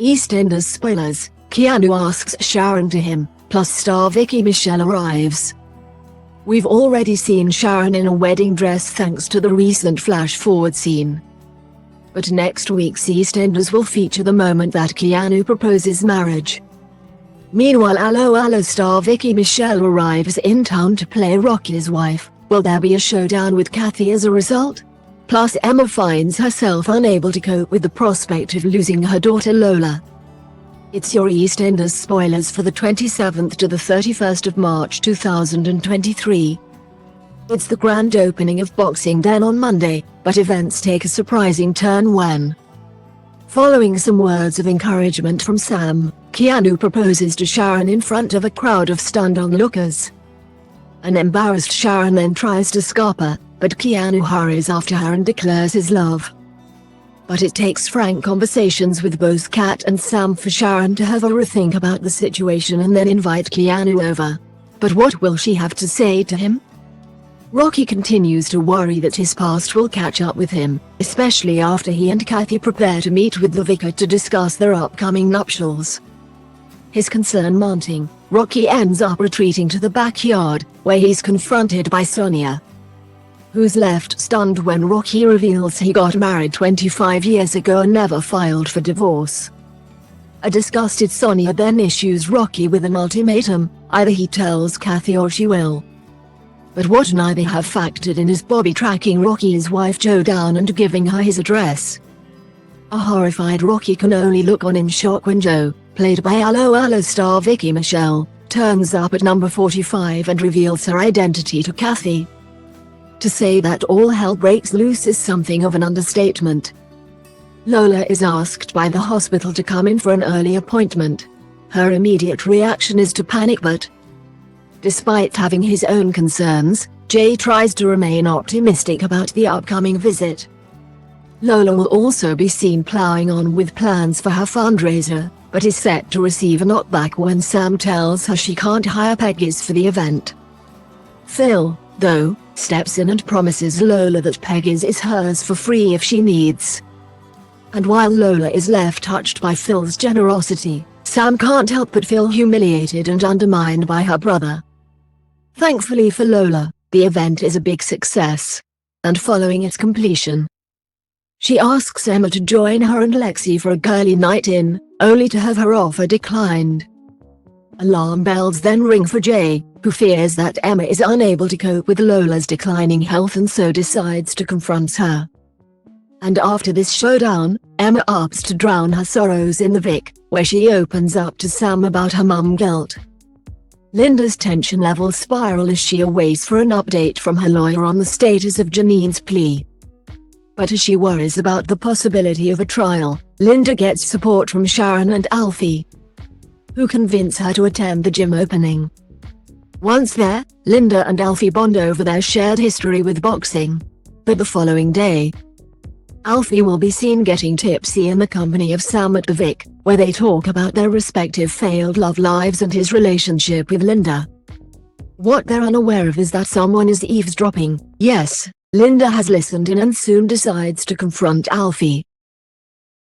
EastEnders spoilers, Keanu asks Sharon to him, plus star Vicki Michelle arrives. We've already seen Sharon in a wedding dress thanks to the recent flash-forward scene. But next week's EastEnders will feature the moment that Keanu proposes marriage. Meanwhile, Allo Allo star Vicki Michelle arrives in town to play Rocky's wife. Will there be a showdown with Kathy as a result? Plus, Emma finds herself unable to cope with the prospect of losing her daughter Lola. It's your EastEnders spoilers for the 27th to the 31st of March 2023. It's the grand opening of Boxing Day on Monday, but events take a surprising turn when, following some words of encouragement from Sam, Keanu proposes to Sharon in front of a crowd of stunned onlookers. An embarrassed Sharon then tries to stop her, but Keanu hurries after her and declares his love. But it takes frank conversations with both Kat and Sam for Sharon to have a rethink about the situation and then invite Keanu over. But what will she have to say to him? Rocky continues to worry that his past will catch up with him, especially after he and Kathy prepare to meet with the vicar to discuss their upcoming nuptials. His concern mounting, Rocky ends up retreating to the backyard, where he's confronted by Sonia, who's left stunned when Rocky reveals he got married 25 years ago and never filed for divorce. A disgusted Sonia then issues Rocky with an ultimatum: either he tells Kathy or she will. But what neither have factored in is Bobby tracking Rocky's wife Jo down and giving her his address. A horrified Rocky can only look on in shock when Jo, played by Allo Allo star Vicki Michelle, turns up at number 45 and reveals her identity to Kathy. To say that all hell breaks loose is something of an understatement. Lola is asked by the hospital to come in for an early appointment. Her immediate reaction is to panic, but despite having his own concerns, Jay tries to remain optimistic about the upcoming visit. Lola will also be seen plowing on with plans for her fundraiser, but is set to receive a knockback when Sam tells her she can't hire Peggy's for the event. Phil, though, steps in and promises Lola that Peggy's is hers for free if she needs. And while Lola is left touched by Phil's generosity, Sam can't help but feel humiliated and undermined by her brother. Thankfully for Lola, the event is a big success. And following its completion, she asks Emma to join her and Lexi for a girly night in, only to have her offer declined. Alarm bells then ring for Jay, who fears that Emma is unable to cope with Lola's declining health and so decides to confront her. And after this showdown, Emma opts to drown her sorrows in the Vic, where she opens up to Sam about her mum guilt. Linda's tension levels spiral as she awaits for an update from her lawyer on the status of Janine's plea. But as she worries about the possibility of a trial, Linda gets support from Sharon and Alfie, who convince her to attend the gym opening. Once there, Linda and Alfie bond over their shared history with boxing. But the following day, Alfie will be seen getting tipsy in the company of Sam at the Vic, where they talk about their respective failed love lives and his relationship with Linda. What they're unaware of is that someone is eavesdropping. Yes, Linda has listened in and soon decides to confront Alfie.